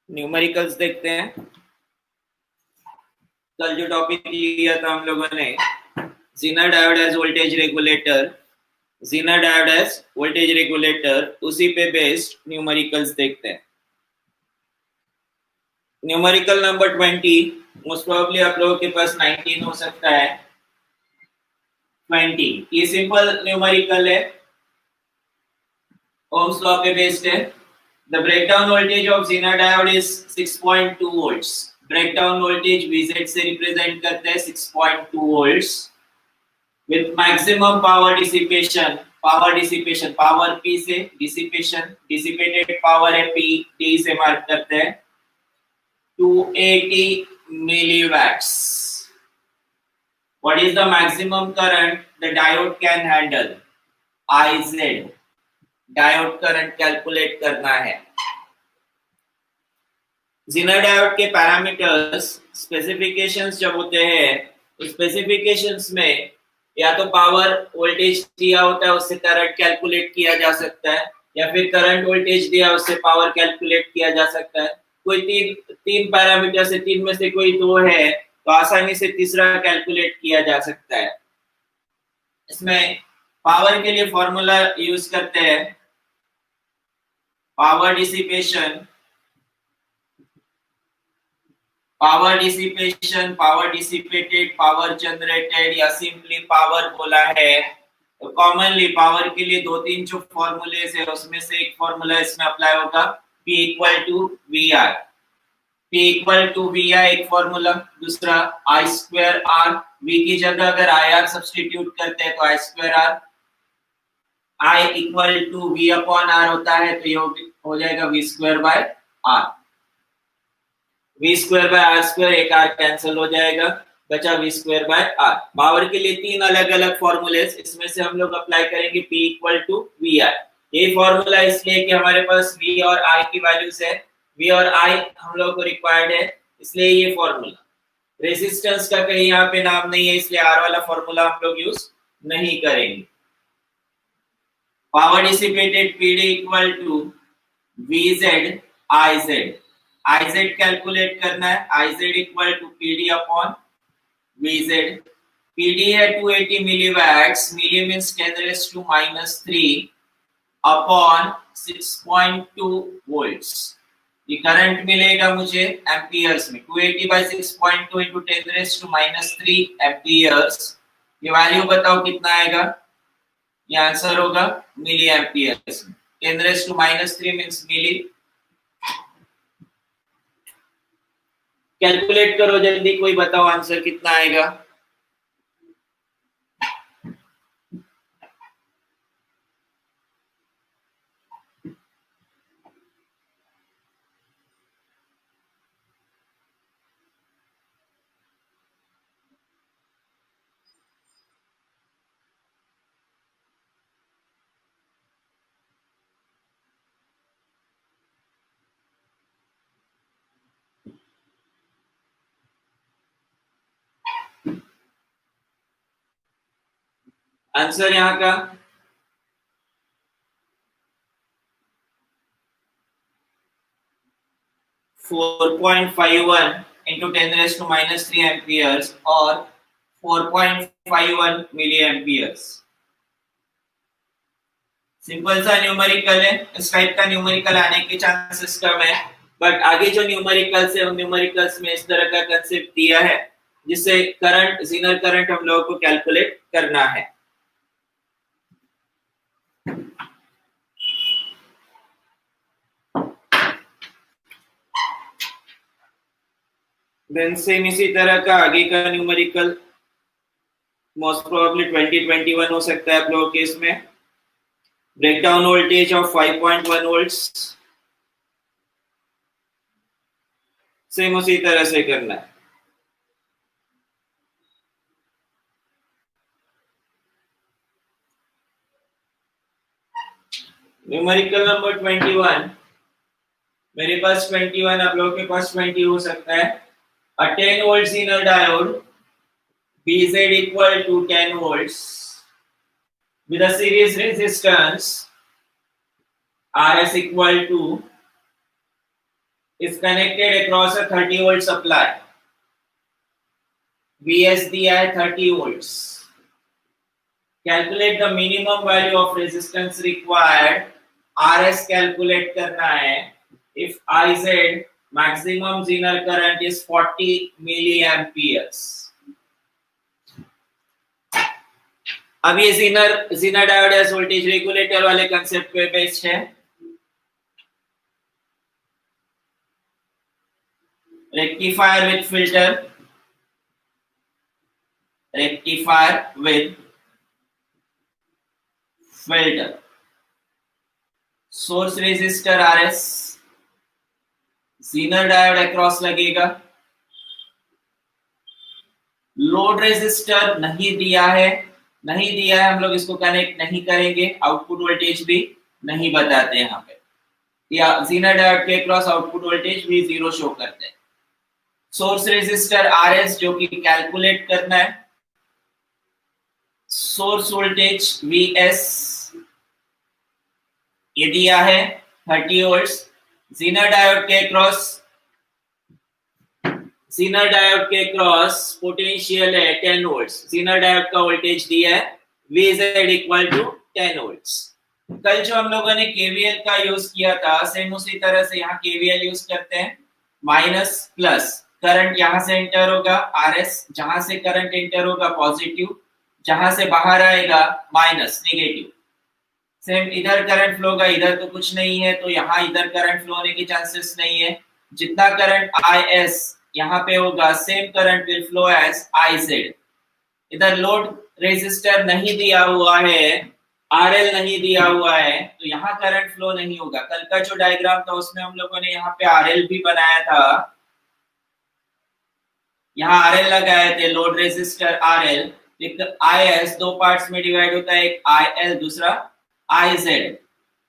Numericals देखते हैं। कल जो टॉपिक लिया था हम लोगों ने, Zener diode as voltage regulator, Zener diode as voltage regulator, उसी पे बेस्ड न्यूमेरिकल्स देखते हैं। न्यूमेरिकल नंबर 20, मोस्ट प्रोबेबली आप लोगों के पास 19 हो सकता है। 20 ये सिंपल न्यूमेरिकल है, ओम्स लॉ पे बेस्ड है। The breakdown voltage of Zener diode is 6.2 volts. Breakdown voltage VZ से represent करते हैं 6.2 volts with maximum power dissipation. Power P से dissipation, dissipated power है P, D से मार्क करते हैं 280 milliwatts. What is the maximum current the diode can handle? IZ. Diode current calculate करना है। जीनर डायोड के पैरामीटर्स, स्पेसिफिकेशंस जब होते हैं, उस स्पेसिफिकेशंस में या तो पावर वोल्टेज दिया होता है, उससे करंट कैलकुलेट किया जा सकता है, या फिर करंट वोल्टेज दिया उससे पावर कैलकुलेट किया जा सकता है। कोई तीन पैरामीटर से तीन में से कोई दो है तो आसानी से तीसरा कैलकुलेट किया जा सकता है। इसमें पावर के लिए फॉर्मूला यूज करते हैं, power dissipation, power dissipated, power generated, या सिंपली पावर बोला है। तो कॉमनली पावर के लिए दो तीन जो फॉर्मूले है उसमें से एक फॉर्मूला इसमें अप्लाई होगा, P equal to V I. P equal to V I एक फॉर्मूला, दूसरा I स्क्वायर R, V की जगह अगर IR सब्स्टिट्यूट करते हैं तो I square R, I equal to V upon R होता है, तो ये हो जाएगा V square by R। V square by R square, एक R कैंसिल हो जाएगा, बचा V square by R। Power के लिए तीन अलग अलग फॉर्मूलेस, इसमें से हम लोग अप्लाई करेंगे P इक्वल टू वी आई। ये फॉर्मूला इसलिए कि हमारे पास V और I की वैल्यूज है, V और I हम लोग को रिक्वायर्ड है, इसलिए ये फॉर्मूला। रेजिस्टेंस का कहीं यहाँ पे नाम नहीं है, इसलिए R वाला फॉर्मूला हम लोग यूज नहीं करेंगे। Power dissipated PD equal to VZ IZ। IZ calculate करना है, IZ equal to PD upon VZ। PD है 280 milliwatts, milli means 10 raise to -3 upon 6.2 volts. ये करंट मिलेगा मुझे एम्पियर्स में, 280 by 6.2 into 10 raise to -3 amperes. ये वैल्यू बताओ कितना आएगा? ये आंसर होगा मिली एम्पियर्स में। 10 raise to -3 means milli. Calculate करो जल्दी, कोई बताओ आंसर कितना आएगा? आंसर यहाँ का 4.51 into 10 raised to -3 amperes और 4.51 मिली एम्पियर्स। सिंपल सा न्यूमेरिकल है, इस टाइप का न्यूमेरिकल आने के चांसेस कम है, बट आगे जो न्यूमेरिकल्स है उन न्यूमेरिकल्स में इस तरह का कंसेप्ट दिया है जिससे करंट, जीनर करंट हम लोगों को कैलकुलेट करना है। देन सेम इसी तरह का आगे का न्यूमेरिकल मोस्ट प्रोबेबली 2021 हो सकता है आप लोगों के इसमें। Breakdown voltage of 5.1 volts, same उसी तरह से करना है। न्यूमेरिकल नंबर 21, मेरे पास 21, आप लोगों के पास 20 हो सकता है। A 10 volt Zener diode BZ equal to 10 volts with a series resistance RS equal to is connected across a 30 volt supply. Vs दिया है 30 volts. Calculate the minimum value of resistance required. Rs calculate करना है. If Iz maximum Zener current is 40 milliamperes. अब ये Zener diode as voltage regulator वाले concept पे based है. Rectifier with filter. Rectifier with filter. Source resistor Rs. Zener diode across लगेगा. Load resistor नहीं दिया है हम लोग इसको कनेक्ट नहीं करेंगे. आउटपुट वोल्टेज भी नहीं बताते यहाँ पे. या Zener डायोड के क्रॉस आउटपुट वोल्टेज भी 0 शो करते हैं. सोर्स रेजिस्टर Rs जो कि कैलकुलेट करना है. सोर्स वोल्टेज Vs ये दिया है 30 वोल्ट्स. Zener डायोड के क्रॉस पोटेंशियल है 10 वोल्ट्स. Zener डायोड का वोल्टेज दिया है Vz इक्वल टू 10 वोल्ट्स. कल जो हम लोगों ने KVL का यूज किया था सेम उसी तरह से यहाँ KVL यूज करते हैं. माइनस प्लस करंट यहाँ से एंटर होगा Rs, जहां से करंट एंटर होगा पॉजिटिव, जहां से बाहर आएगा माइनस नेगेटिव. सेम इधर करंट फ्लो होगा, इधर तो कुछ नहीं है तो यहाँ इधर करंट फ्लो होने की चांसेस नहीं है. जितना करंट Is यहाँ पे होगा same current will flow as Iz. इधर लोड रेजिस्टर नहीं दिया हुआ है, RL नहीं दिया हुआ है तो यहाँ करंट फ्लो नहीं होगा. कल का जो डायग्राम था उसमें हम लोगों ने यहाँ पे RL भी बनाया था. यहाँ RL लगाए थे, लोड रेजिस्टर RL. एक Is दो पार्ट्स में डिवाइड होता है, एक IL दूसरा Iz.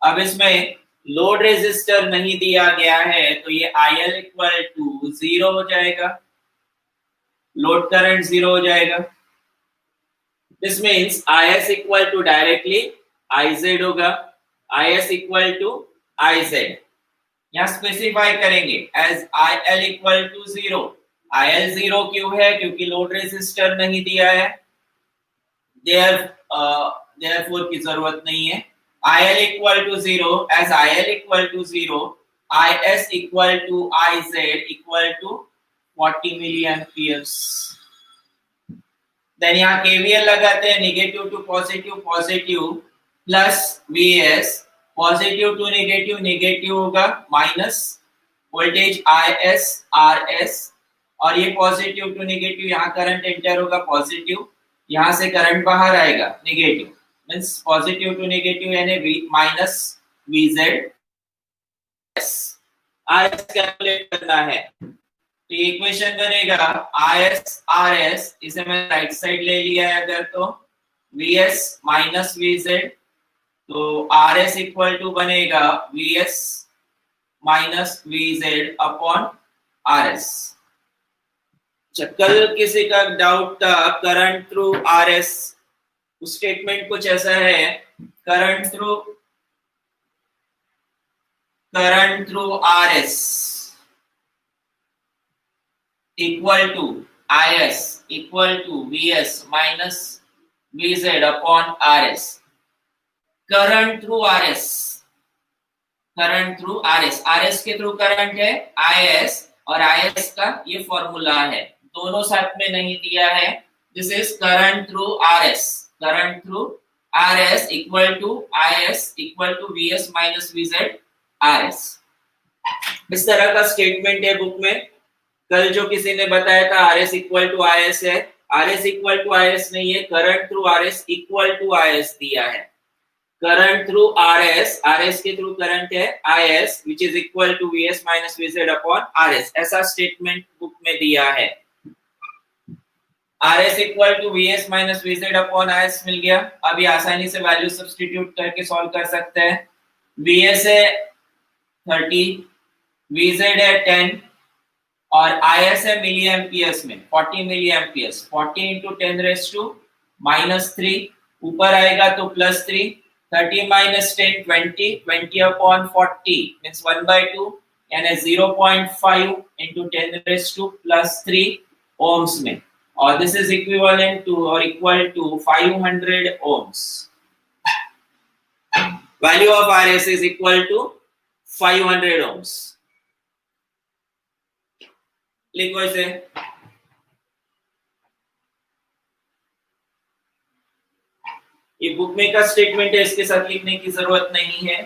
अब इसमें लोड रेजिस्टर नहीं दिया गया है तो ये IL इक्वल टू 0 हो जाएगा, लोड करंट 0 हो जाएगा. This means Is equal to directly Iz होगा. Is इक्वल टू Iz यहाँ स्पेसिफाई करेंगे as IL equal to 0. IL 0 क्यों है? क्योंकि लोड रेजिस्टर नहीं दिया है, therefore की जरूरत नहीं है. IL equal to 0, as IL equal to 0, Is equal to Iz equal to 40 milliamperes. Then यहाँ KVL लगाते हैं, negative to positive, positive plus Vs, positive to negative, negative होगा माइनस वोल्टेज Is Rs, और ये पॉजिटिव टू नेगेटिव, यहाँ current enter होगा positive, यहाँ से करंट बाहर आएगा negative. Means positive to negative यानी माइनस Vz. Rs कैलकुलेट करना है तो इक्वेशन बनेगा Is Rs, इसे मैं राइट साइड ले लिया है अगर तो Vs माइनस Vz, तो Rs इक्वल टू बनेगा Vs minus Vz upon Rs. कल किसी का डाउट था करंट थ्रू Rs, स्टेटमेंट कुछ ऐसा है, current through Rs equal to Is equal to Vs minus Vz upon Rs. Current through Rs, Rs के थ्रू करंट है Is, और Is का ये फॉर्मूला है, दोनों साथ में नहीं दिया है. This is current through Rs equal to Is equal to Vs minus Vz Rs. इस तरह का स्टेटमेंट है बुक में. कल जो किसी ने बताया था Rs इक्वल टू Is है, Rs इक्वल टू Is नहीं है, current through Rs equal to Is दिया है. करंट थ्रू Rs के थ्रू करंट है Is which is equal to Vs minus Vz upon Rs. ऐसा स्टेटमेंट बुक में दिया है. Rs equal to Vs minus Vz upon Is मिल गया. अभी आसानी से वैल्यू सब्स्टिट्यूट करके सॉल्व कर सकते हैं. Vs है 30, Vz है 10 और Is है मिली एम्पियर्स में 40 मिली एम्पियर्स. 40 into 10 raised to -3, ऊपर आएगा तो +3. 30 minus 10 20 अपॉन 40 means 1/2. यानी 0.5 into 10 raised to plus 3 ohms में, और this is equivalent to or equal to 500 ohms. Value of RS is equal to 500 ohms. लिखो इसे. ये बुक में का स्टेटमेंट है, इसके साथ लिखने की जरूरत नहीं है.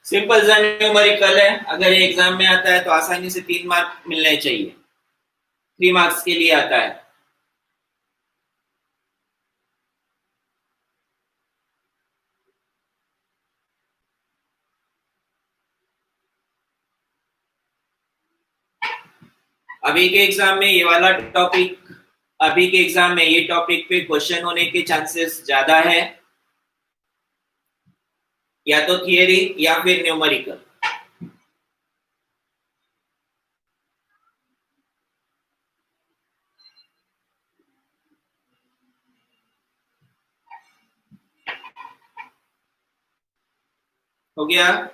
सिंपल सा न्यूमेरिकल है. अगर ये एग्जाम में आता है तो आसानी से 3 मार्क मिलने चाहिए. 3 मार्क्स के लिए आता है. अभी के एग्जाम में ये वाला टॉपिक, अभी के एग्जाम में ये टॉपिक पे क्वेश्चन होने के चांसेस ज्यादा है, या तो थियरी या फिर न्यूमेरिकल. हो गया.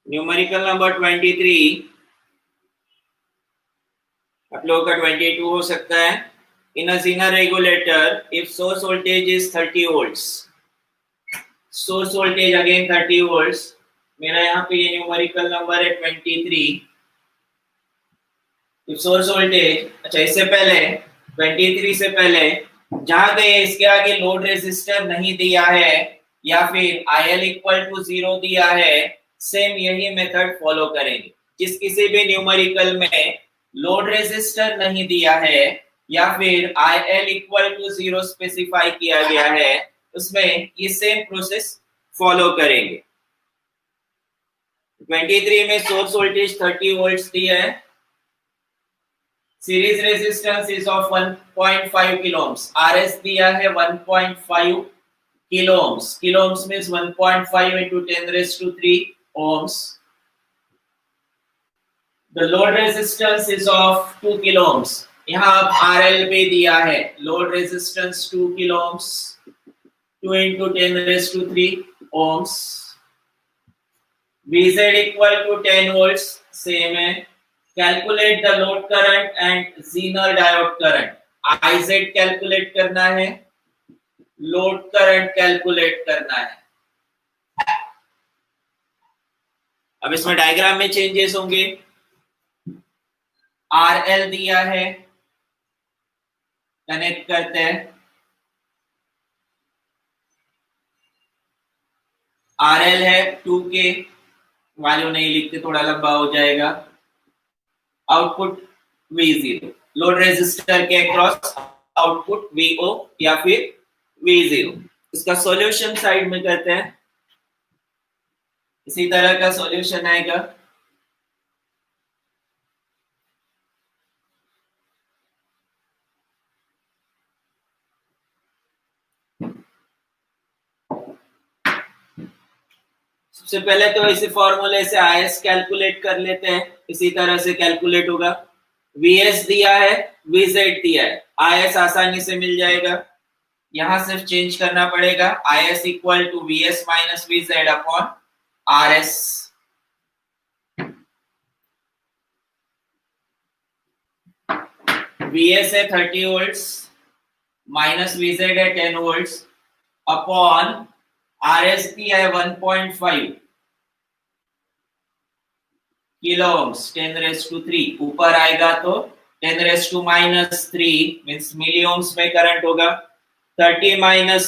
न्यूमेरिकल नंबर 23, आप लोगों का 22 हो सकता है. इन अ Zener regulator, if source voltage is 30 volts, source voltage again 30 volts. मेरा यहाँ पे ये न्यूमेरिकल नंबर है 23. if source voltage, अच्छा इससे पहले 23 से पहले जहां गए इसके आगे लोड रेजिस्टर नहीं दिया है या फिर IL इक्वल टू 0 दिया है, सेम यही मेथड फॉलो करेंगे. जिस किसी भी न्यूमेरिकल में लोड रेजिस्टर नहीं दिया है या फिर IL इक्वल टू 0 स्पेसिफाई किया गया है, उसमें ये सेम प्रोसेस फॉलो करेंगे. 23 में सोर्स वोल्टेज 30 वोल्ट्स दिया है. Series resistance is of 1.5 kilo ohms. RS दिया है 1.5 kilo ohms. Kilo ohms means 1.5 into 10 raised to 3 ohms. The load resistance is of 2 kilo ohms. यहाँ अब RL भी दिया है. Load resistance 2 kilo ohms. 2 into 10 raised to 3 ohms. VZ equal to 10 volts. Same है. Calculate the load current and Zener diode current. IZ calculate करना है, load current calculate करना है. अब इसमें डायग्राम में चेंजेस होंगे. RL दिया है, कनेक्ट करते हैं. RL है 2K, वैल्यू नहीं लिखते, थोड़ा लंबा हो जाएगा. आउटपुट V0, लोड रेजिस्टर के अक्रॉस आउटपुट VO या फिर V0। इसका सॉल्यूशन साइड में करते हैं, इसी तरह का सॉल्यूशन आएगा। सबसे पहले तो इसी फॉर्मूले से IS कैलकुलेट कर लेते हैं, इसी तरह से कैलकुलेट होगा। VS दिया है, VZ दिया है, IS आसानी से मिल जाएगा। यहां सिर्फ चेंज करना पड़ेगा, IS equal to VS minus VZ upon RS। VS है 30 वोल्ट्स माइनस VZ है 10 वोल्ट्स अपॉन RS दिया है 1.5 किलो ओम्स 10⁻³ ऊपर आएगा तो 10⁻³ मींस मिली ओम्स में करंट होगा। 30 माइनस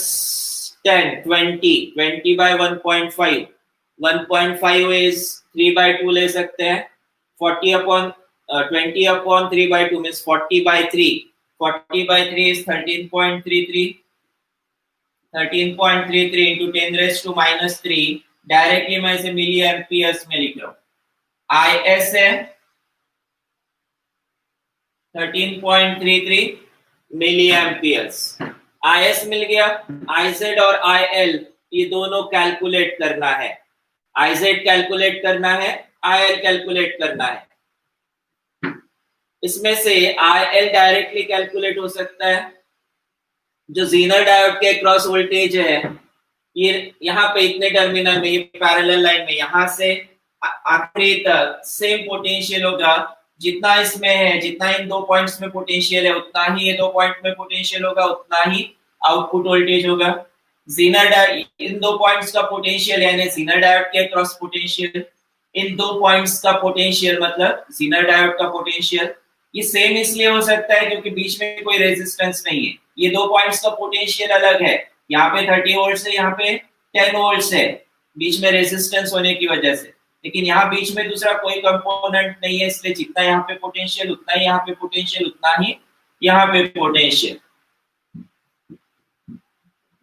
10 20 बाय 1.5 1.5 इज 3/2 ले सकते हैं। 40 upon 20 upon 3/2 means 40/3 40/3 is 13.33 13.33 into 10⁻³ directly मैं इसे मिली एम्पियर्स में लिख रहा हूं। IS है 13.33 मिली एम्पियर्स। IS मिल गया। IZ और IL ये दोनों कैलकुलेट करना है। IZ कैलकुलेट करना है, IL कैलकुलेट करना है। इसमें से IL डायरेक्टली कैलकुलेट हो सकता है। जो जीनर डायोड के क्रॉस वोल्टेज है, ये यहाँ पे इतने टर्मिनल में, ये पैरेलल लाइन में यहाँ से आखिरी तक सेम पोटेंशियल होगा। जितना इसमें है, जितना इन दो पॉइंट्स में पोटेंशियल है, उतना ही ये दो पॉइंट में पोटेंशियल होगा, उतना ही आउटपुट वोल्टेज होगा। जीनर डायोड, इन दो पॉइंट्स का पोटेंशियल यानी जीनर डायोड के क्रॉस पोटेंशियल, इन दो पॉइंट्स का पोटेंशियल मतलब जीनर डायोड का पोटेंशियल। ये सेम इसलिए हो सकता है क्योंकि बीच में कोई रेजिस्टेंस नहीं है। ये दो पॉइंट्स का पोटेंशियल अलग है, यहाँ पे 30 वोल्ट है, यहाँ पे 10 वोल्ट है, बीच में रेजिस्टेंस होने की वजह से। लेकिन यहाँ बीच में दूसरा कोई कंपोनेंट नहीं है, इसलिए जितना यहाँ पे पोटेंशियल उतना ही यहाँ पे पोटेंशियल, उतना ही यहाँ पे potential.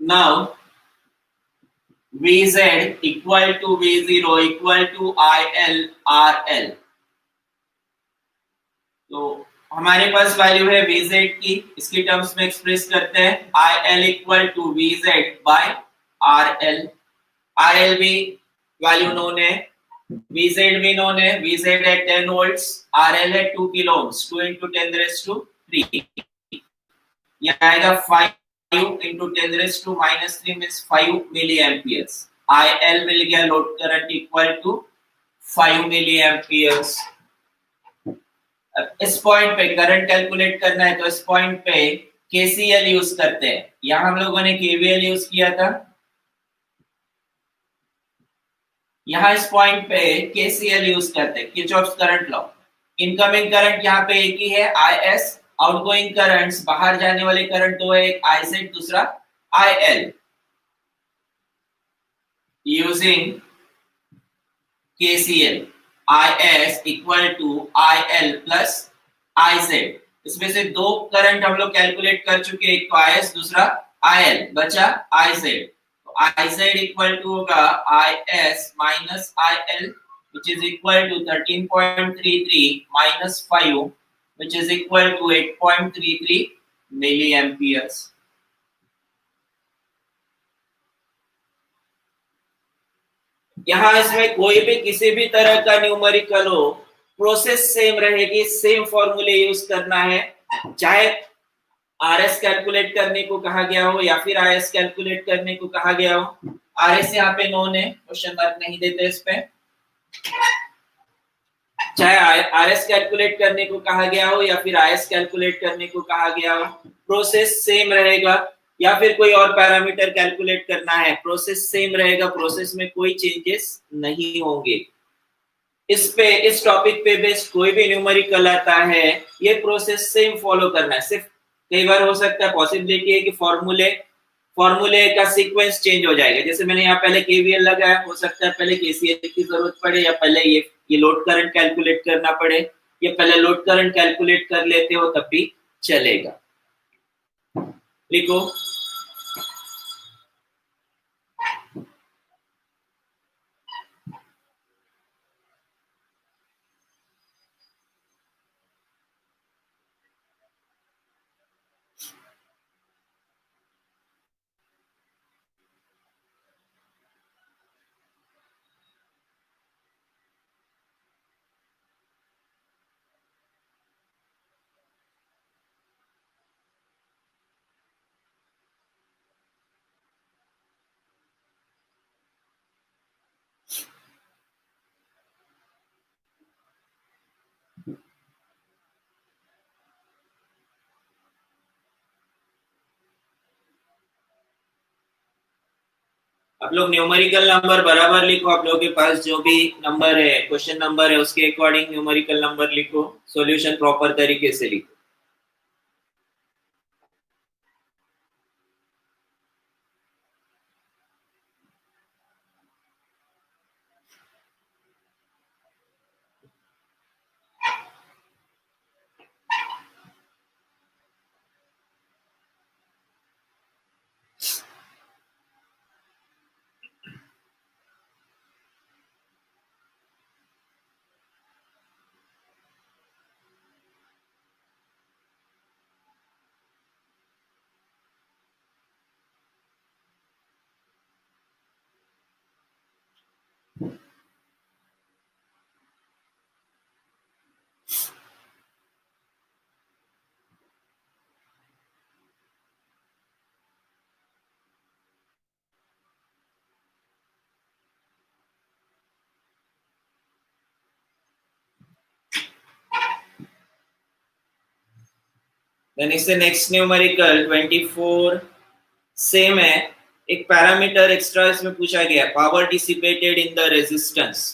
Now VZ equal to V0 equal to IL RL। तो हमारे पास वैल्यू है VZ की, इसकी टर्म्स में एक्सप्रेस करते हैं। IL equal to VZ by RL। RL भी वैल्यू नोन है, VZ भी नोन है। VZ है 10 वोल्ट्स, RL है 2 किलो ओम्स, 2 into 10⁻³ यह आएगा 5 into 10⁻³ means 5 milli amperes. IL मिल गया load current equal to 5 milli amperes. इस पॉइंट पे करंट कैलकुलेट करना है, तो इस पॉइंट पे KCL यूज करते हैं। यहां हम लोगों ने KVL यूज किया था, यहां इस पॉइंट पे KCL यूज करते हैं, Kirchhoff's current law. Incoming current यहाँ पे एक ही है IS, आउटगोइंग करंट्स बाहर जाने वाले करंट दो है, एक IZ दूसरा IL। Using KCL IS equal to IL plus IZ। इसमें से दो करंट हम लोग कैलकुलेट कर चुके, एक तो IS दूसरा IL, बचा IZ। तो IZ इक्वल टू होगा IS minus IL which is equal to 13.33 minus 5 which is equal to 8.33 milliamperes। यहाँ इसमें कोई भी किसी भी तरह का न्यूमेरिकल हो, प्रोसेस सेम रहेगी, सेम फॉर्मूले यूज करना है। चाहे RS कैलकुलेट करने को कहा गया हो या फिर IS कैलकुलेट करने को कहा गया हो। RS यहाँ पे नोन है, क्वेश्चन मार्क नहीं देते इस पे। चाहे RS कैलकुलेट करने को कहा गया हो या फिर IS कैलकुलेट करने को कहा गया हो, प्रोसेस सेम रहेगा। या फिर कोई और पैरामीटर कैलकुलेट करना है, प्रोसेस सेम रहेगा, प्रोसेस में कोई चेंजेस नहीं होंगे। इस टॉपिक पे बेस्ड कोई भी न्यूमेरिकल आता है, ये प्रोसेस सेम फॉलो करना है। सिर्फ कई बार हो सकता है, पॉसिबिलिटी है कि फॉर्मूले का सीक्वेंस चेंज हो जाएगा। जैसे मैंने यहाँ पहले KVL लगाया, हो सकता है पहले KCL की जरूरत पड़े या पहले ये लोड करंट कैलकुलेट करना पड़े। या पहले लोड करंट कैलकुलेट कर लेते हो तब भी चलेगा। लिखो। आप लोग न्यूमेरिकल नंबर बराबर लिखो। आप लोगों के पास जो भी नंबर है, क्वेश्चन नंबर है, उसके अकॉर्डिंग न्यूमेरिकल नंबर लिखो। सॉल्यूशन प्रॉपर तरीके से लिखो। देन इससे नेक्स्ट न्यूमेरिकल 24 सेम है। एक पैरामीटर एक्स्ट्रा इसमें पूछा गया, power dissipated in the resistance.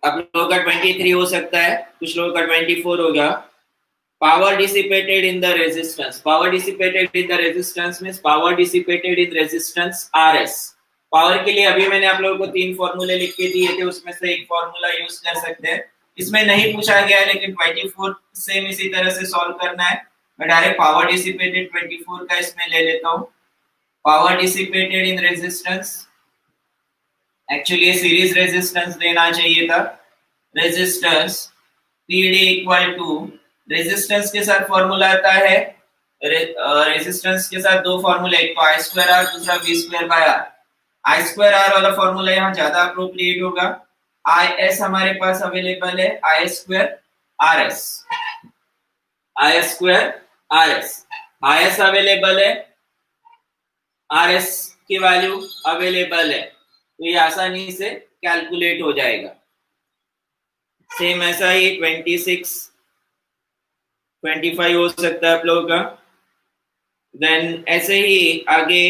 आप लोगों का 23 हो सकता है, कुछ लोगों का 24 होगा। Power dissipated in the resistance, power dissipated in the resistance means power dissipated in resistance RS. Power के लिए अभी मैंने आप लोगों को 3 फॉर्मूले लिख के दिए थे, उसमें से एक फॉर्मूला यूज कर सकते हैं। इसमें नहीं पूछा गया है, लेकिन 24 सेम इसी तरह से सॉल्व करना है। मैं डायरेक्ट पावर डिसिपेटेड 24 का इसमें ले लेता हूं। Power dissipated in resistance, actually ये सीरीज रेजिस्टेंस देना चाहिए था। Resistance PD equal to, resistance के साथ फॉर्मूला आता है, रेजिस्टेंस के साथ दो फॉर्मूले, एक तो आई स्क्वायर आर, दूसरा V square by R. I square R वाला फॉर्मूला यहाँ ज्यादा अप्रोप्रिएट होगा। आई एस हमारे पास अवेलेबल है, I square R S, I square R S, I S available है, आर एस की वैल्यू अवेलेबल है, तो ये आसानी से कैलकुलेट हो जाएगा। सेम ऐसा ही 26 25 हो सकता है आप लोगों का। देन ऐसे ही आगे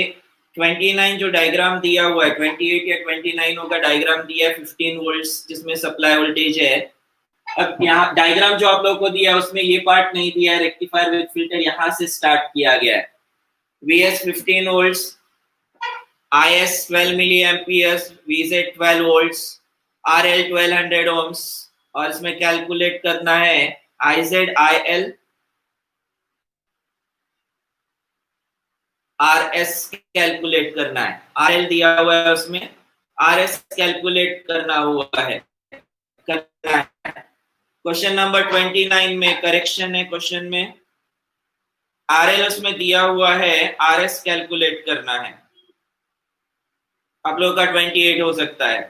29 जो डायग्राम दिया हुआ है, 28 या 29 होगा, डायग्राम दिया है 15 वोल्ट्स जिसमें सप्लाई वोल्टेज है। अब यहाँ डायग्राम जो आप लोगों को दिया है उसमें ये पार्ट नहीं दिया है, रेक्टिफायर विद फिल्टर यहाँ से स्टार्ट किया गया है। VS 15 volts, IS 12 milli amperes, VZ 12 volts, RL 1200 ohms, और इसमें कैलकुलेट करना है IZ IL RS कैलकुलेट करना है। RL दिया हुआ है, उसमें RS कैलकुलेट करना हुआ है। क्वेश्चन नंबर 29 में करेक्शन है। क्वेश्चन में RL उसमें दिया हुआ है, RS कैलकुलेट करना है। आप लोगों का 28 हो सकता है।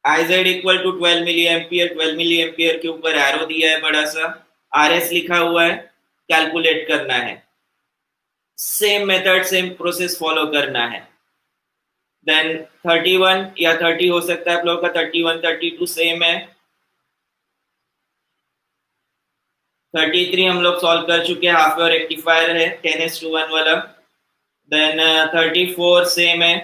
IZ equal to 12 milli ampere, 12 milli ampere के ऊपर एरो दिया है बड़ा सा, RS लिखा हुआ है, कैलकुलेट करना है। Same method, same process follow करना है। देन 31 या 30 हो सकता है आप लोगों का, 31 32 सेम है। 33 हम लोग सॉल्व कर चुके हैं, हाफ वेव रेक्टिफायर है 10:1 वाला। देन 34 सेम है।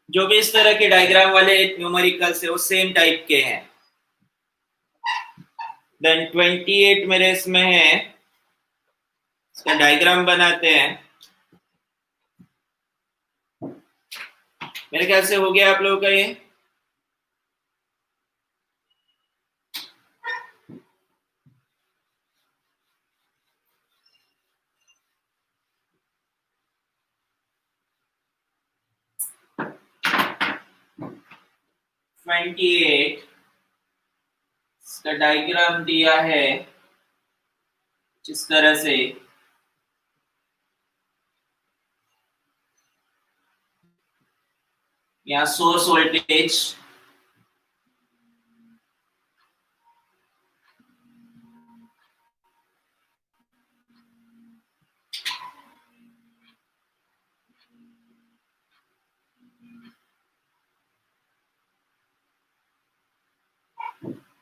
जो भी इस तरह के डायग्राम वाले न्यूमेरिकल से वो सेम टाइप के हैं। देन 28 मेरे इसमें है, इसका डायग्राम बनाते हैं। मेरे ख्याल से हो गया आप लोगों का ये। ट्वेंटी एट इसका डायग्राम दिया है जिस तरह से यहाँ source voltage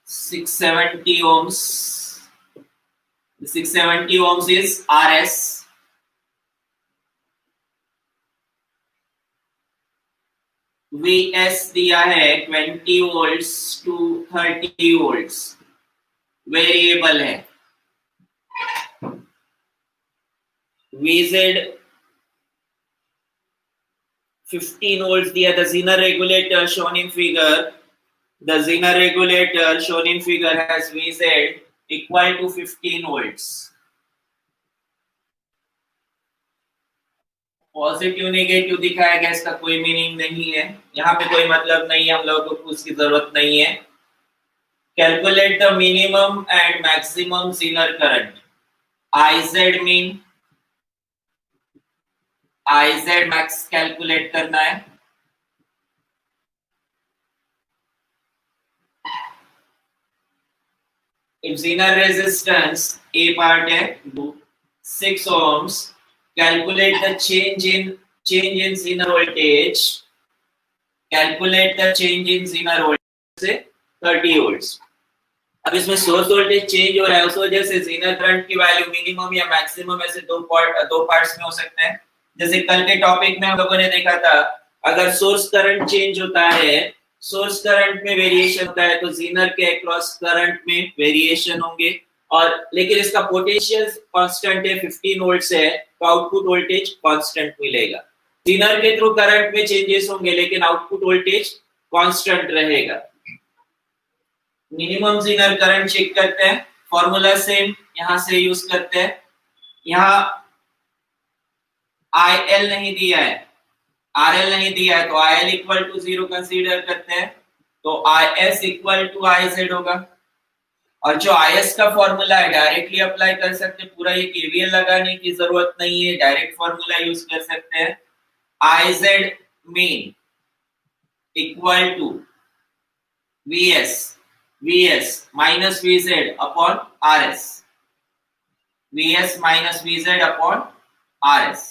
670 ohms. 670 ohms is RS. VS दिया है 20 volts to 30 volts, वेरिएबल है। VZ 15 volts दिया। The Zener regulator shown in figure, the Zener regulator shown in figure has VZ equal to 15 volts. Positive negative दिखाया गया, इसका कोई meaning नहीं है, यहाँ पे कोई मतलब नहीं है, हम लोगों को उसकी जरूरत नहीं है। Calculate the minimum and maximum Zener current. IZ mean IZ max calculate करना है। If Zener resistance A part है 6 ohms, calculate the change in Zener voltage. Calculate the change in Zener voltage से 30 volts। अब इसमें source voltage change हो रहा है, उस वजह से Zener करंट की वैल्यू मिनिमम या मैक्सिमम ऐसे दो पार्ट्स में हो सकते हैं। जैसे कल के टॉपिक में हम लोगों ने देखा था, अगर सोर्स करंट चेंज होता है, सोर्स करंट में वेरिएशन होता है, तो Zener के अक्रॉस करंट में वेरिएशन होंगे, और लेकिन इसका पोटेंशियल कांस्टेंट है 15 वोल्ट से है, तो आउटपुट वोल्टेज कांस्टेंट मिलेगा। Zener के थ्रू करंट में चेंजेस होंगे लेकिन आउटपुट वोल्टेज कांस्टेंट रहेगा। मिनिमम Zener करंट चेक करते हैं, फॉर्मूला सेम यहां से यूज करते हैं। यहाँ IL नहीं दिया है, RL नहीं दिया है, तो IL इक्वल टू 0 कंसीडर करते हैं, तो IS इक्वल टू IZ होगा। और जो IS का फॉर्मूला है डायरेक्टली अप्लाई कर सकते हैं, पूरा ये KVL लगाने की जरूरत नहीं है, डायरेक्ट फॉर्मूला यूज कर सकते हैं। IZ min equal to VS minus VZ upon RS, VS minus VZ upon RS।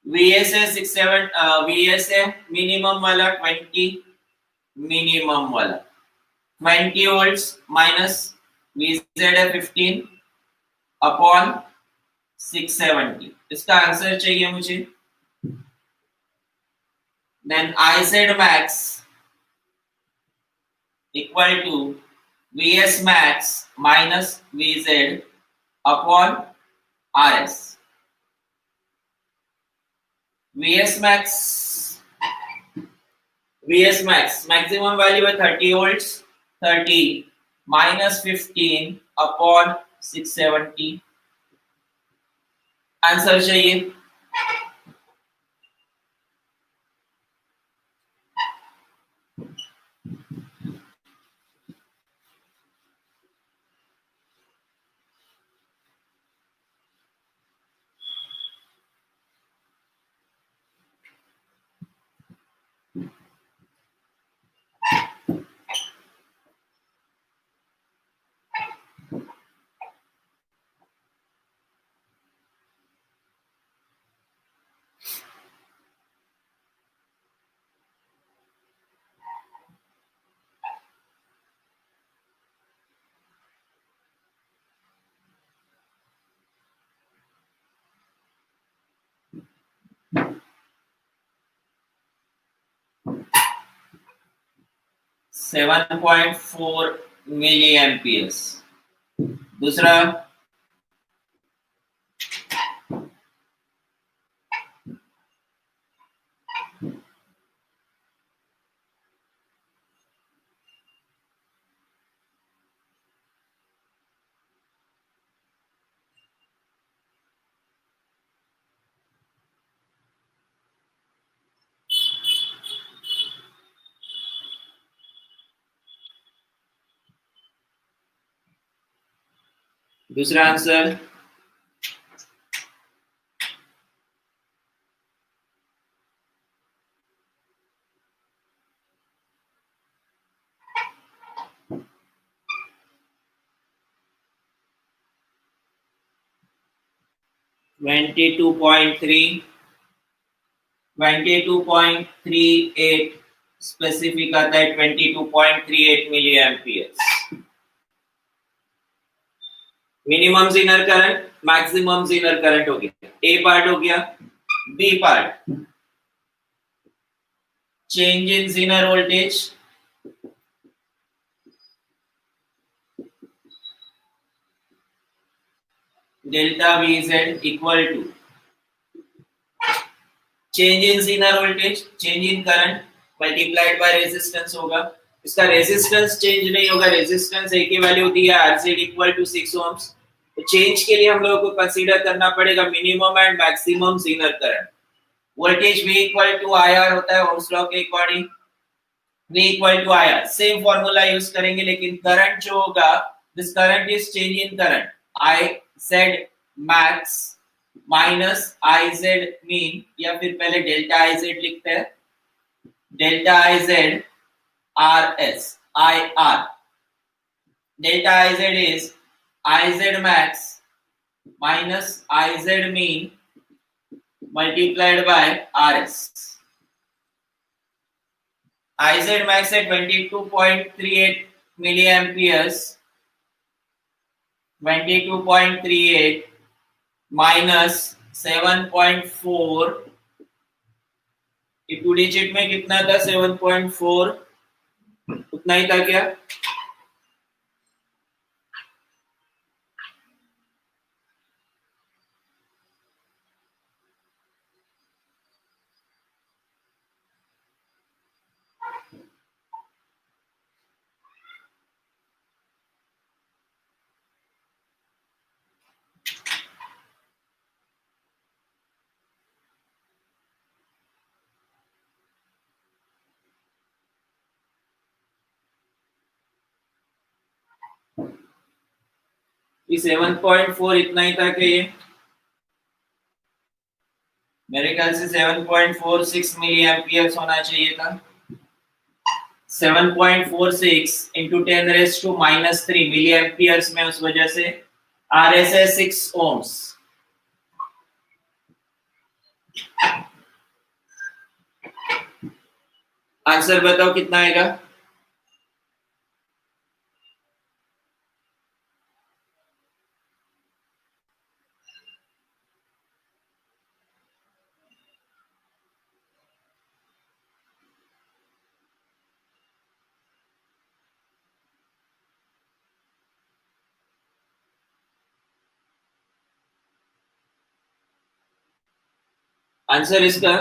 VS है 67, VS है मिनिमम वाला 20, मिनिमम वाला 20 वोल्ट्स माइनस VZ है 15 अपॉन 670। इसका आंसर चाहिए मुझे। Then IZ max equal to VS max minus VZ upon RS। VS max maximum value है 30 volts, 30 minus 15 upon 670। Answer चाहिए। Seven 7.4 milli amperes. दूसरा दूसरा आंसर 22.3 22.38 स्पेसिफिक आता है 22.38 milli amperes. Minimum inner current maximum inner current हो गया, A part हो गया। B part change in inner voltage delta V Z equal to change in inner voltage change in current multiplied by resistance होगा। इसका resistance change नहीं होगा, resistance एक ही वैल्यू दिया आरजेड इक्वल टू 6 ओम्स। तो चेंज के लिए हम लोगों को कंसीडर करना पड़ेगा minimum and maximum inner current. Voltage V equal to IR होता है ओम्स लॉ के according, V equal to IR same formula use करेंगे, लेकिन करंट जो होगा this current is change in current I Z max minus I Z min, या फिर पहले डेल्टा आई जेड लिखते हैं, delta I Z R S I R. Delta I Z is I Z max minus I Z mean multiplied by are S. I Z max है 22.38 milli amperes, 22.38 minus 7.4, two digit में कितना था 7.4, उतना ही था क्या? ये 7.4 इतना ही था कि ये मेरे ख्याल से 7.46 मिली एम्पियर्स होना चाहिए था। 7.46 into 10 raise to -3 milli amperes में, उस वजह से आरएस है 6 ओम्स। आंसर बताओ कितना आएगा? आंसर इसका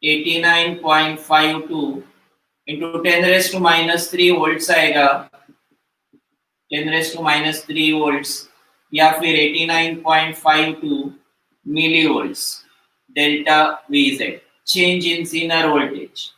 (89.52 इंटू 10 रेज़ टू -3 वोल्ट्स आएगा, 10 रेज़ टू -3 वोल्ट्स, या फिर 89.52 milli volts delta VZ change in inner voltage.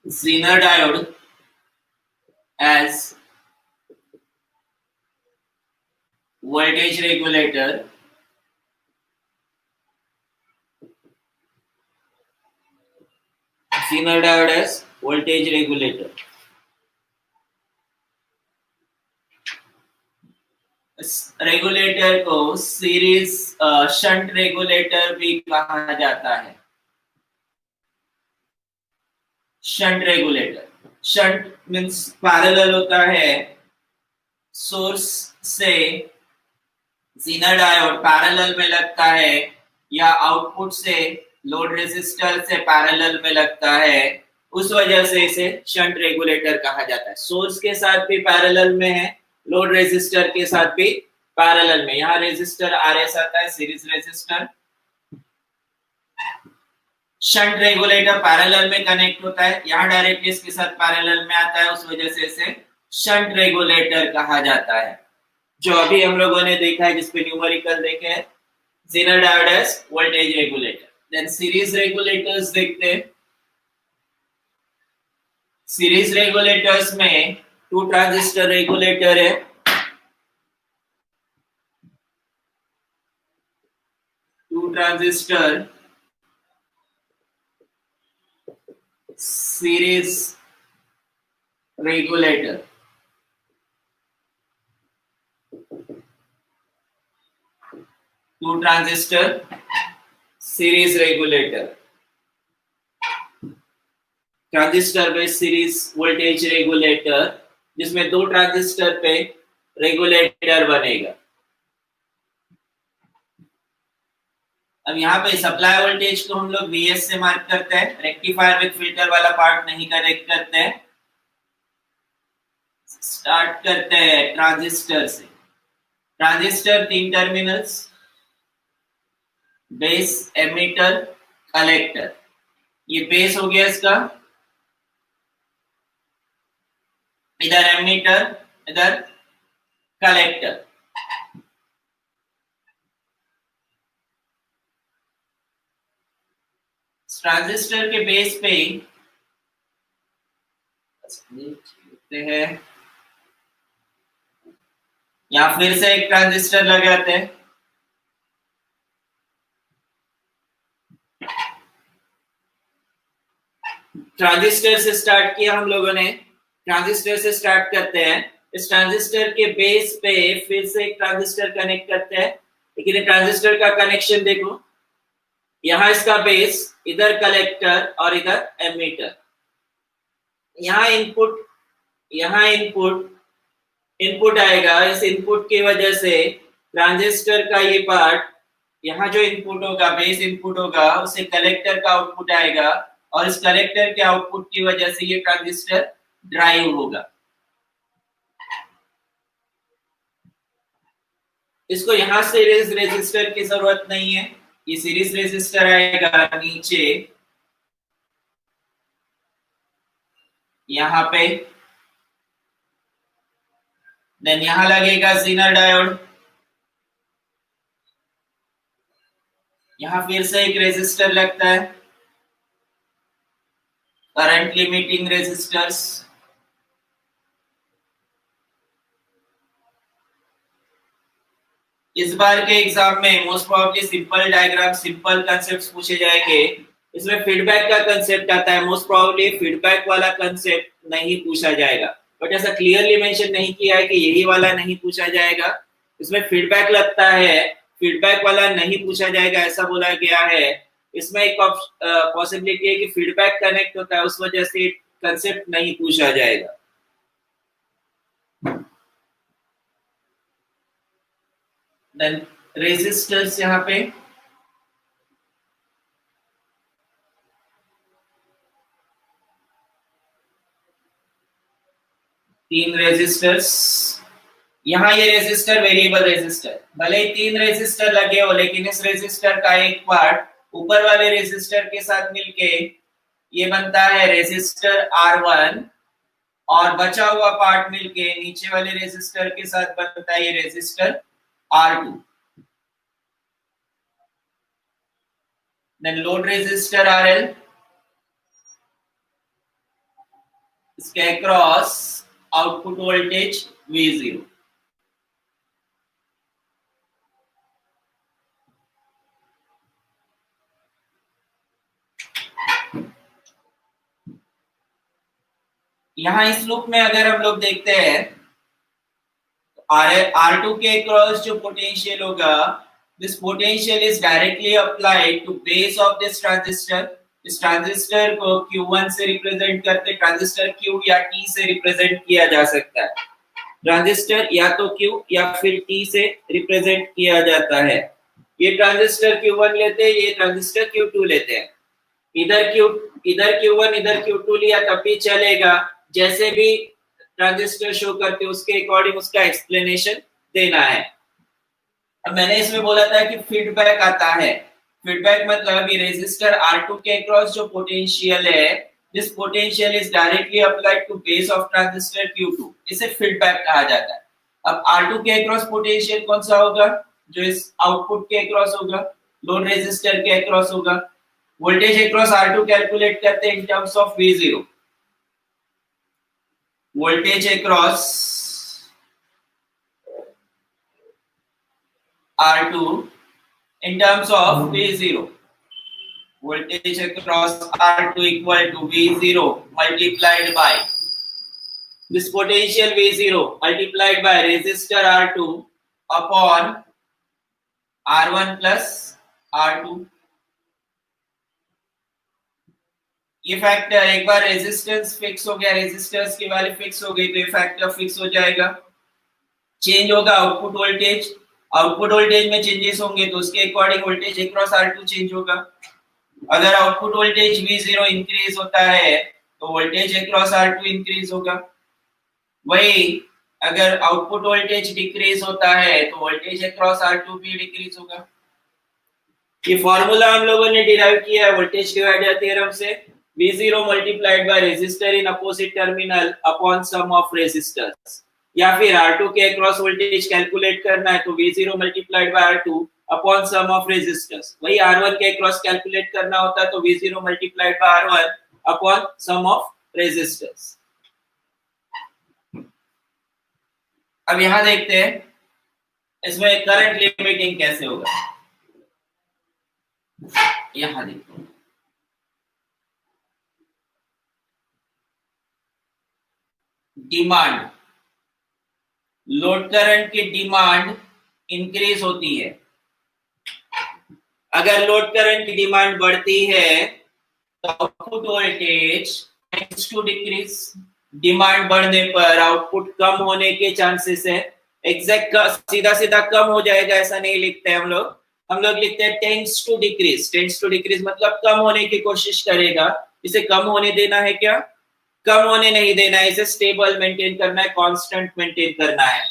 Zener diode as voltage regulator Zener diode as voltage regulator. Regulator को सीरीज शंट रेगुलेटर भी कहा जाता है. Shunt regulator, shunt means parallel होता है सोर्स से ज़ीनर डायोड पैरेलल में लगता है या आउटपुट से लोड रेजिस्टर से पैरेलल में लगता है, उस वजह से इसे शंट रेगुलेटर कहा जाता है. सोर्स के साथ भी पैरेलल में है, लोड रेजिस्टर के साथ भी पैरेलल में. यहाँ रेजिस्टर आरएस आता है, series resistor. Shunt regulator parallel में कनेक्ट होता है, यहाँ डायरेक्टली इसके साथ पैरेलल में आता है, उस वजह से इसे शंट रेगुलेटर कहा जाता है. जो अभी हम लोगों ने देखा है, जिसपे न्यूमेरिकल देखे हैं, Zener diode as voltage regulator. Then series regulators देखते हैं. सीरीज रेगुलेटर्स में 2 ट्रांजिस्टर रेगुलेटर है. Two transistor series regulator. Two transistor series regulator. Transistor based series voltage regulator, जिसमें 2 ट्रांजिस्टर पे रेगुलेटर बनेगा. अब यहाँ पे सप्लाई वोल्टेज को हम लोग Vs से मार्क करते हैं, रेक्टिफायर विद फिल्टर वाला पार्ट नहीं कनेक्ट करते हैं. स्टार्ट करते हैं ट्रांजिस्टर से. Transistor 3 terminals, base, emitter, collector. ये बेस हो गया इसका, इधर एमीटर, इधर कलेक्टर. ट्रांजिस्टर के बेस पे हैं, यहां फिर से एक ट्रांजिस्टर लगाते हैं. ट्रांजिस्टर से स्टार्ट किया हम लोगों ने, ट्रांजिस्टर से स्टार्ट करते हैं. इस ट्रांजिस्टर के बेस पे फिर से एक ट्रांजिस्टर कनेक्ट करते हैं, लेकिन ये ट्रांजिस्टर का कनेक्शन देखो, यहाँ इसका बेस, इधर कलेक्टर और इधर एमीटर. यहाँ इनपुट, यहाँ इनपुट आएगा. इस इनपुट की वजह से ट्रांजिस्टर का ये पार्ट, यहाँ जो इनपुट होगा, बेस इनपुट होगा, उससे कलेक्टर का आउटपुट आएगा, और इस कलेक्टर के आउटपुट की वजह से ये ट्रांजिस्टर ड्राइव होगा. इसको यहाँ से सीरीज रेजिस्टर की जरूरत नहीं है, ये सीरीज रेजिस्टर आएगा नीचे यहाँ पे. देन यहाँ लगेगा Zener डायोड. यहाँ फिर से एक रेजिस्टर लगता है, करंट लिमिटिंग रेजिस्टर्स. इस बार के एग्जाम में most probably simple diagram, simple concepts पूछे जाएंगे. इसमें फीडबैक का कंसेप्ट आता है, मोस्ट प्रोबेबली फीडबैक वाला कंसेप्ट नहीं पूछा जाएगा, बट ऐसा क्लियरली मेंशन नहीं किया है कि यही वाला नहीं पूछा जाएगा. इसमें फीडबैक लगता है, फीडबैक वाला नहीं पूछा जाएगा ऐसा बोला गया है. इसमें एक पॉसिबिलिटी है कि फीडबैक कनेक्ट होता है, उस वजह से कंसेप्ट नहीं पूछा जाएगा. देन रेजिस्टर्स, यहाँ पे तीन रेजिस्टर्स. यहाँ ये रेजिस्टर वेरिएबल रेजिस्टर, भले ही 3 रेजिस्टर लगे हो, लेकिन इस रेजिस्टर का एक पार्ट ऊपर वाले रेजिस्टर के साथ मिलके ये बनता है रेजिस्टर R1, और बचा हुआ पार्ट मिलके नीचे वाले रेजिस्टर के साथ बनता है ये resistor R2. Then load resistor RL, इसके अक्रॉस आउटपुट वोल्टेज V0। यहां इस लूप में अगर हम लोग देखते हैं R2 के क्रॉस जो पोटेंशियल होगा, this potential is directly applied to base of this transistor. इस ट्रांजिस्टर को Q1 से रिप्रेजेंट करते, ट्रांजिस्टर Q या T से रिप्रेजेंट किया जा सकता है। ट्रांजिस्टर या तो Q या फिर T से रिप्रेजेंट किया जाता है। ये ट्रांजिस्टर Q1 लेते हैं, ये ट्रांजिस्टर Q2 लेते हैं। इधर Q1 इधर Q2 लिया तब भी चलेगा, जैसे भी ट्रांजिस्टर शो करते उसके अकॉर्डिंग उसका एक्सप्लेनेशन देना है। अब मैंने इसमें बोला था कि फीडबैक आता है। फीडबैक मतलब ये रेजिस्टर R2 के अक्रॉस जो पोटेंशियल है, this potential is directly applied to base of transistor Q2, इसे फीडबैक कहा जाता है। अब R2 के अक्रॉस पोटेंशियल कौन सा होगा? जो इस आउटपुट के अक्रॉस होगा, लोड रेजिस्टर के अक्रॉस होगा। वोल्टेज अक्रॉस R2 कैलकुलेट करते हैं in terms of V0। Voltage across R2 in terms of V0. Voltage across R2 equal to V0 multiplied by this potential V0 multiplied by resistor R2 upon R1 plus R2। ये factor एक बार resistance fix हो गया, resistance की value fix हो गई तो ये factor fix हो जाएगा। चेंज होगा आउटपुट वोल्टेज, आउटपुट वोल्टेज में चेंजेस होंगे तो उसके according voltage across R2 change होगा। अगर आउटपुट वोल्टेज V0 इंक्रीज होता है तो वोल्टेज अक्रॉस R2 इंक्रीज होगा। वही अगर आउटपुट वोल्टेज डिक्रीज होता है तो वोल्टेज अक्रॉस R2 भी डिक्रीज होगा। ये फॉर्मूला हम लोगों ने डिराइव किया है वोल्टेज डिवाइडर थ्योरम से। V0 multiplied by resistor in opposite terminal upon sum of resistors. या फिर R2 के अक्रॉस वोल्टेज कैलकुलेट करना है तो V0 multiplied by R2 upon sum of resistors. वही R1 के अक्रॉस कैलकुलेट करना होता है तो V0 multiplied by R1 upon sum of resistors. अब यहां देखते हैं इसमें करंट लिमिटिंग कैसे होगा। यहां देखते हैं डिमांड, लोड करंट की डिमांड इंक्रीज होती है। अगर लोड करंट की डिमांड बढ़ती है तो output voltage tends to decrease. Demand बढ़ने पर आउटपुट कम होने के चांसेस है। एग्जैक्ट सीधा सीधा कम हो जाएगा ऐसा नहीं लिखते हम लोग लिखते हैं tends to decrease. Tends to decrease मतलब कम होने की कोशिश करेगा। इसे कम होने देना है क्या? कम होने नहीं देना है, इसे स्टेबल मेंटेन करना है, कांस्टेंट मेंटेन करना है।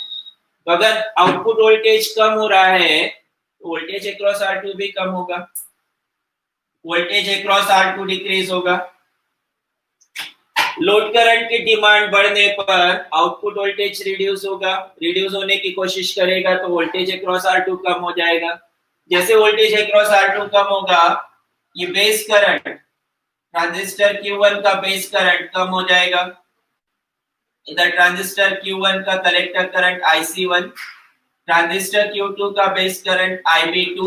तो अगर आउटपुट वोल्टेज कम हो रहा है तो वोल्टेज अक्रॉस R2 भी कम होगा, वोल्टेज अक्रॉस R2 डिक्रीज होगा। लोड करंट की डिमांड बढ़ने पर आउटपुट वोल्टेज रिड्यूस होगा, रिड्यूस होने की कोशिश करेगा तो वोल्टेज अक्रॉस R2 कम हो जाएगा। जैसे वोल्टेज अक्रॉस R2 कम होगा, ये बेस करंट ट्रांजिस्टर Q1 का बेस करंट कम हो जाएगा। इधर ट्रांजिस्टर Q1 का collector current IC1, transistor Q2 का बेस करंट IB2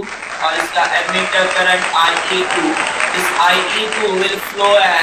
और इसका एमिटर करंट IE2। इस IE2 will flow as